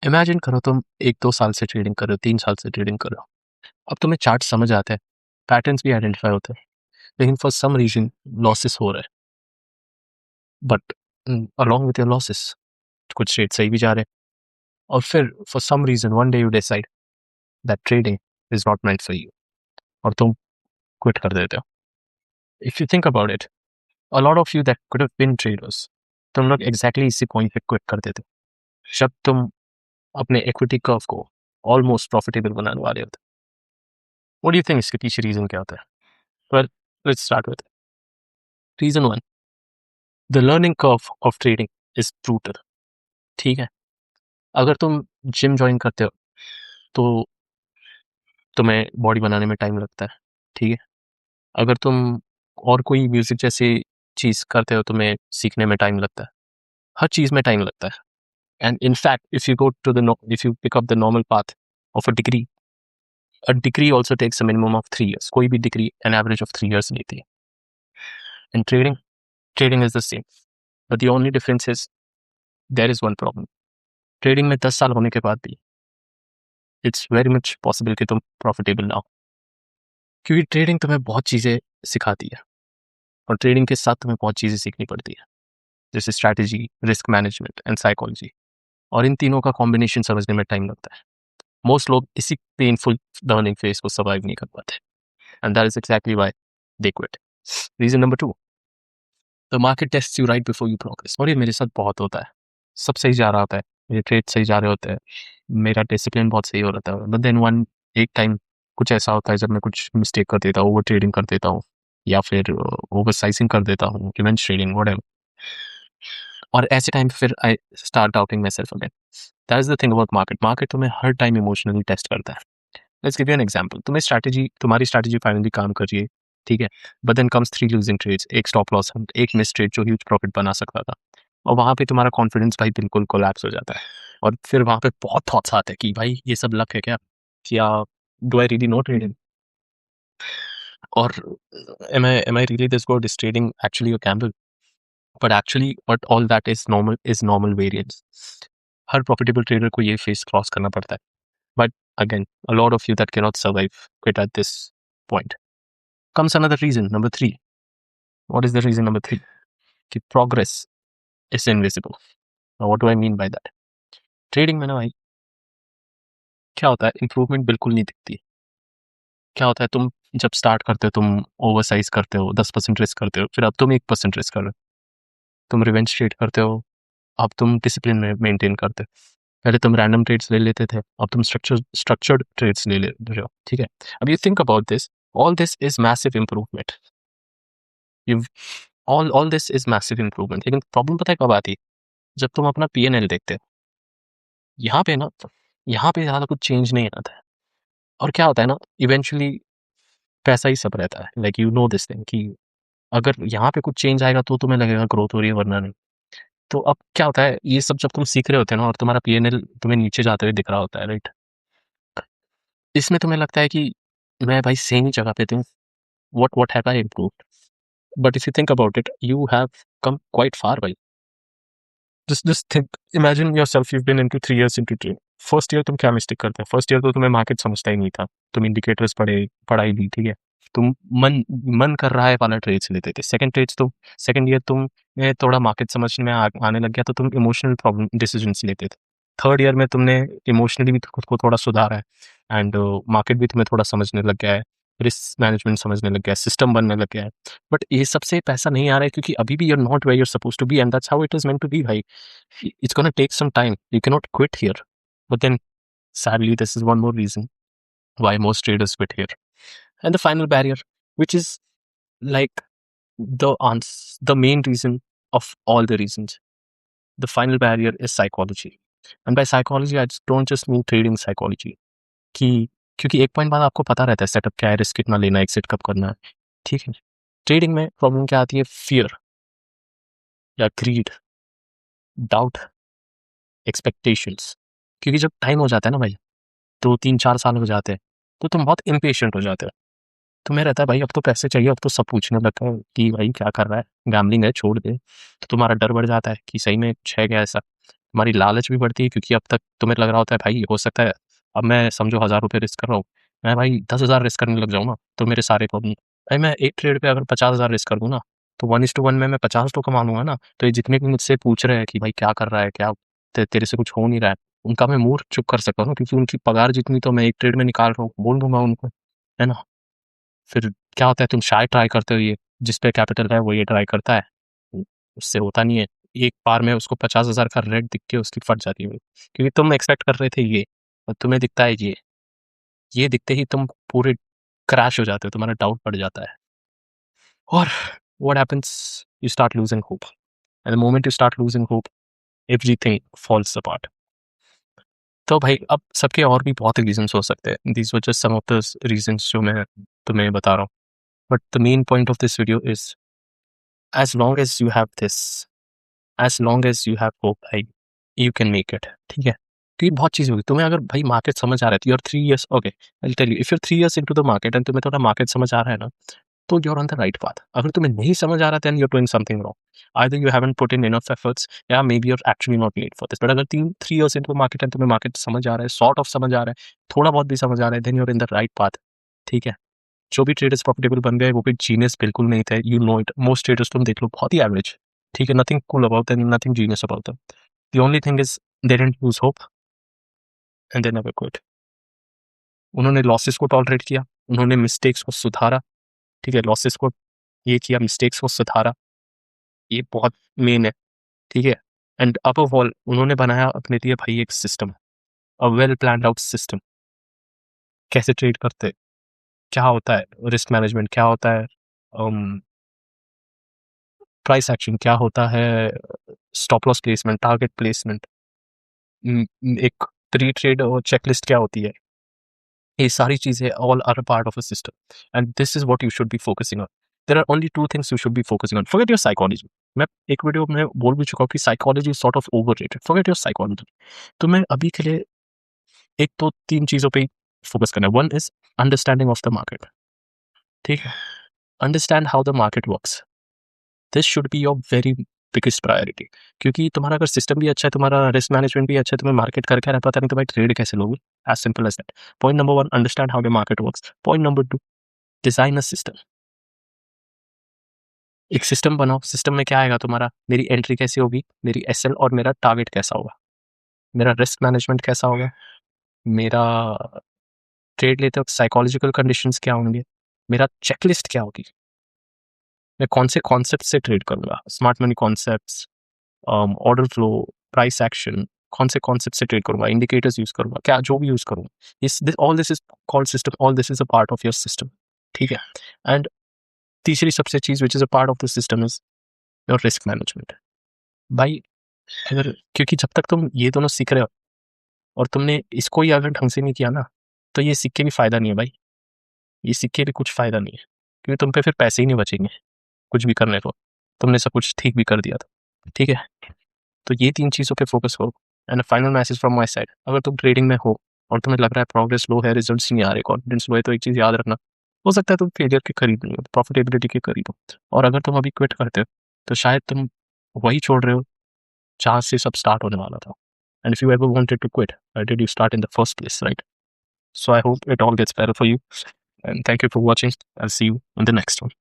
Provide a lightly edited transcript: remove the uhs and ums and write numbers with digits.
Imagine करो तुम 1-2 साल से ट्रेडिंग कर रहे हो, 3 साल से ट्रेडिंग कर रहे हो। अब तुम्हें चार्ट समझ आते हैं, पैटर्न्स भी आइडेंटिफाई होते हैं, लेकिन फॉर सम रीजन लॉसेस हो रहे हैं। But along with your losses कुछ ट्रेड सही भी जा रहे हैं, और फिर for some reason one day you decide that trading is not meant for you, और तुम क्विट कर देते हो। If you think about it, a lot of you that could have been traders, तुम लोग एग्जैक्टली इसी पॉइंट पे quit कर देते हो जब तुम अपने इक्विटी कर्व को ऑलमोस्ट प्रॉफिटेबल बनाने वाले होते। व्हाट डू यू थिंक इसके पीछे रीजन क्या होता है? Well, let's start with reason 1। The learning curve of trading is brutal. ठीक है, अगर तुम जिम ज्वाइन करते हो तो तुम्हें बॉडी बनाने में टाइम लगता है। ठीक है, अगर तुम और कोई म्यूजिक जैसी चीज करते हो तुम्हें सीखने में टाइम लगता है। हर चीज में टाइम लगता है। And in fact if you pick up the normal path of a degree also takes a minimum of 3 years। कोई भी degree an average of 3 years लेती है। And trading is the same, but the only difference is there is one problem. Trading में 10 साल होने के बाद भी इट्स वेरी मच पॉसिबल कि तुम प्रॉफिटेबल ना हो, क्योंकि ट्रेडिंग तुम्हें बहुत चीज़ें सिखाती है, और ट्रेडिंग के साथ तुम्हें बहुत चीज़ें सीखनी पड़ती है, जैसे strategy, risk management and psychology. और इन तीनों का कॉम्बिनेशन समझने में टाइम लगता है। मोस्ट लोग इसी पेनफुल लर्निंग फेज को सर्वाइव नहीं कर पाते, and that is exactly why they quit. Reason number 2, the market tests you right before you progress. और ये मेरे साथ बहुत होता है। सब सही जा रहा होता है, मेरे ट्रेड सही जा रहे होते हैं, मेरा डिसिप्लिन बहुत सही हो रहा था, बट देन एक टाइम कुछ ऐसा होता है जब मैं कुछ मिस्टेक कर देता हूँ, ओवर ट्रेडिंग कर देता हूँ, या फिर ओवर साइजिंग कर देता हूँ, इवेंट ट्रेडिंग, व्हाटएवर। और ऐसे टाइम फिर I start doubting myself again. That is the thing about market. Market तुम्हें हर टाइम इमोशनली टेस्ट करता है। Let's give you an example. तुम्हारी स्ट्रैटेजी फाइनली काम कर रही है, ठीक है, but then comes 3 losing trades, एक स्टॉप लॉस, एक मिस ट्रेड जो ह्यूज प्रॉफिट बना सकता था, और वहां पे तुम्हारा कॉन्फिडेंस भाई बिल्कुल कोलैप्स हो जाता है। और फिर वहां पे बहुत थॉट्स आते हैं कि भाई ये सब लक है क्या do I really know trading, और am I really this good? Is trading actually a gamble? But all that is normal variance. Her profitable trader को ये फेस क्रॉस करना पड़ता है, but again a lot of you that cannot survive quit at this point. Comes another reason, number 3. What is the reason number 3? कि progress is invisible. Now what do I mean by that? Trading में ना भाई क्या होता है, improvement बिल्कुल नहीं दिखती। क्या होता है, तुम जब स्टार्ट करते हो तुम ओवर साइज करते हो, 10% रिस्क करते हो, फिर अब तुम 1% रिस्क कर रहे हो, तुम रिवेंज ट्रेड करते हो, अब तुम डिसिप्लिन में मेंटेन करते हो। पहले तुम रैंडम ट्रेड्स ले लेते थे, अब तुम स्ट्रक्चर्ड ट्रेड्स ले रहे हो। ठीक है, अब you think about this, all this is massive improvement. You all this is massive improvement, लेकिन प्रॉब्लम पता है कब आती है? जब तुम अपना पीएनएल देखते हो, यहाँ पे ना, यहाँ पे ज़्यादा कुछ चेंज नहीं आता है। और क्या होता है ना, इवेंचुअली पैसा ही सब रहता है। Like you know this thing कि अगर यहाँ पे कुछ चेंज आएगा तो तुम्हें लगेगा ग्रोथ हो रही है, वरना नहीं। तो अब क्या होता है, ये सब जब तुम सीख रहे होते हैं ना, और तुम्हारा पीएनएल तुम्हें नीचे जाते हुए दिख रहा होता है, राइट, इसमें तुम्हें लगता है कि मैं भाई सेम ही जगह पे हूँ, what have I improved? But if you think about it, you have come quite far, भाई। Just think, imagine yourself, you've been into 3 years into trade. First year तुम क्या मिस्टेक करते हैं? फर्स्ट ईयर तो तुम्हें मार्केट समझता ही नहीं था, तुम इंडिकेटर्स पढ़ाई ली, ठीक है, तुम मन कर रहा है वाला ट्रेड्स लेते थे। सेकंड ईयर तुम में थोड़ा मार्केट समझ में आने लग गया, तो तुम इमोशनल प्रॉब्लम डिसीजंस लेते थे। थर्ड ईयर में तुमने इमोशनली भी खुद को थोड़ा सुधारा है, एंड मार्केट भी तुम्हें थोड़ा समझने लग गया है, रिस्क मैनेजमेंट समझने लग गया है, सिस्टम बनने लग गया है। बट ये सबसे पैसा नहीं आ रहा है, क्योंकि अभी भी you're not where you're supposed to be, and that's how it is meant to be, भाई। It's gonna take some time, you cannot quit here। But then sadly this is one more reason why most traders quit here। And the final barrier, which is like the main reason of all the reasons, the final barrier is psychology। And by psychology I don't just mean trading psychology, कि क्योंकि एक point बाद आपको पता रहता है setup क्या है, रिस्क कितना लेना है, एग्जिट कब करना है, ठीक है। ट्रेडिंग में प्रॉब्लम क्या आती है? फियर या ग्रीड, डाउट, एक्सपेक्टेशंस। क्योंकि जब टाइम हो जाता है ना भाई, 2 3 4 साल हो जाते हैं, तो तुम बहुत इम्पेशेंट हो जाते हो। तुम्हें रहता है भाई अब तो पैसे चाहिए, अब तो सब पूछने लगता है कि भाई क्या कर रहा है, गैम्बलिंग है, छोड़ दे। तो तुम्हारा डर बढ़ जाता है कि सही में कुछ है क्या ऐसा। तुम्हारी लालच भी बढ़ती है, क्योंकि अब तक तुम्हें लग रहा होता है भाई हो सकता है अब मैं समझो 1000 रुपये रिस्क कर रहा हूँ, मैं भाई 10,000 रिस्क करने लग जाऊँ ना तो मेरे सारे प्रॉब्लम, भाई मैं एक ट्रेड पे अगर 50,000 रिस्क कर दूँ ना तो 1:1 में मैं 50 तो कमा लूंगा ना। तो ये जितने भी मुझसे पूछ रहे हैं कि भाई क्या कर रहा है, क्या तेरे से कुछ हो नहीं रहा है, उनका मैं मुंह चुप कर सकता हूँ ना, क्योंकि उनकी पगार जितनी तो मैं एक ट्रेड में निकाल रहा हूँ बोल दूंगा उनको, है ना। फिर क्या होता है, तुम शायद ट्राई करते हो, ये जिस पे कैपिटल है वो ये ट्राई करता है, उससे होता नहीं है। एक बार में उसको 50,000 का रेट दिख के उसकी फट जाती है, क्योंकि तुम एक्सपेक्ट कर रहे थे ये और तुम्हें दिखता है ये दिखते ही तुम पूरे क्रैश हो जाते हो, तुम्हारा डाउट बढ़ जाता है और what happens, you start losing hope, and the moment you start losing hope everything falls apart. तो भाई अब सबके और भी बहुत रीजंस हो सकते हैं, these were just some of the reasons जो मैं तुम्हें बता रहा हूँ, but the main point of this video is as long as you have this, as long as you have hope, भाई you can make it, ठीक है। तो ये बहुत चीज़ होगी तुम्हें, अगर भाई मार्केट समझ आ रहा है तो you're 3 years, okay, I'll tell you, if you're 3 years into the market and तुम्हें थोड़ा मार्केट समझ आ रहा है ना तो you're on the right path। अगर तुम्हें नहीं समझ आ रहा then you're doing something wrong, either you haven't put in enough efforts या maybe you're actually not made for this। but अगर 3 years into the market and तुम्हें मार्केट समझ आ रहा है, sort of समझ आ रहा है, थोड़ा बहुत भी समझ आ रहा है, then you're in the right path, ठीक है। जो भी ट्रेडर्स प्रॉफिटेबल बन गए वो भी जीनियस बिल्कुल नहीं थे, you know it. Most traders तुम देख लो बहुत ही एवरेज, ठीक है, nothing cool about them, nothing genius about them. The only thing is they didn't lose hope and they never quit. उन्होंने लॉसेस को टॉलरेट किया, उन्होंने मिस्टेक्स को सुधारा, ठीक है, लॉसेस को ये किया, मिस्टेक्स को सुधारा, ये बहुत मेन है, ठीक है। एंड अबव ऑल उन्होंने बनाया अपने लिए भाई एक system, a well planned out system, कैसे ट्रेड करते, क्या होता है रिस्क मैनेजमेंट, क्या होता है प्राइस एक्शन, क्या होता है stop loss placement, target placement, एक प्री ट्रेड और चेकलिस्ट क्या होती है, ये सारी चीजें all are a part of a system and this is what you should be focusing on. There are only two things you should be focusing on, forget your psychology. मैं एक video में बोल भी चुका हूँ कि psychology is sort of overrated, forget your psychology. तो मैं अभी के लिए एक तो तीन चीजों पे फोकस करना है। One is understanding of the market, ठीक है, understand how the market works, this should be your very biggest priority. क्योंकि तुम्हारा अगर सिस्टम भी अच्छा है, तुम्हारा रिस्क मैनेजमेंट भी अच्छा है, तुम्हें मार्केट करके रह पता नहीं तो भाई ट्रेड कैसे लोगे, as simple as that. Point number 1, understand how the market works. Point number 2, design a system. एक सिस्टम बनाओ, सिस्टम में क्या आएगा तुम्हारा, मेरी एंट्री कैसी होगी, मेरी एसएल और मेरा टारगेट कैसा होगा, मेरा रिस्क मैनेजमेंट कैसा होगा, मेरा ट्रेड लेते वक्त साइकोलॉजिकल कंडीशंस क्या होंगे, मेरा चेकलिस्ट क्या होगी, मैं कौन से कॉन्सेप्ट से ट्रेड करूंगा, smart money concepts, order flow, price action, कौन से कॉन्सेप्ट से ट्रेड करूंगा, इंडिकेटर्स यूज करूंगा, क्या जो भी यूज करूंगा, इस all this is called system, all this is a part of your system, ठीक है। एंड तीसरी सबसे चीज which is a part of the system is your risk management. भाई अगर, क्योंकि जब तक तुम ये दोनों सीख रहे हो और तुमने इसको ही अगर ढंग से नहीं किया ना तो ये सीख के भी फायदा नहीं है भाई, ये सीख के भी कुछ फायदा नहीं है, क्योंकि तुम पे फिर पैसे ही नहीं बचेंगे कुछ भी करने को, तुमने सब कुछ ठीक भी कर दिया था, ठीक है। तो ये तीन चीज़ों पे फोकस करो। And final message from my side, अगर तुम ट्रेडिंग में हो और तुम्हें लग रहा है प्रोग्रेस लो है, रिजल्ट्स नहीं आ रहे, कॉन्फिडेंस लो है, तो एक चीज़ याद रखना, हो सकता है तुम फेलियर के करीब नहीं हो, प्रॉफिटेबिलिटी के करीब हो। और अगर तुम अभी क्विट करते हो तो शायद तुम वही छोड़ रहे हो जहाँ से सब स्टार्ट होने वाला था। And if you ever wanted to quit, why did you start in the first place, right? So I hope it all gets better for you. And thank you for watching. I'll see you in the next one.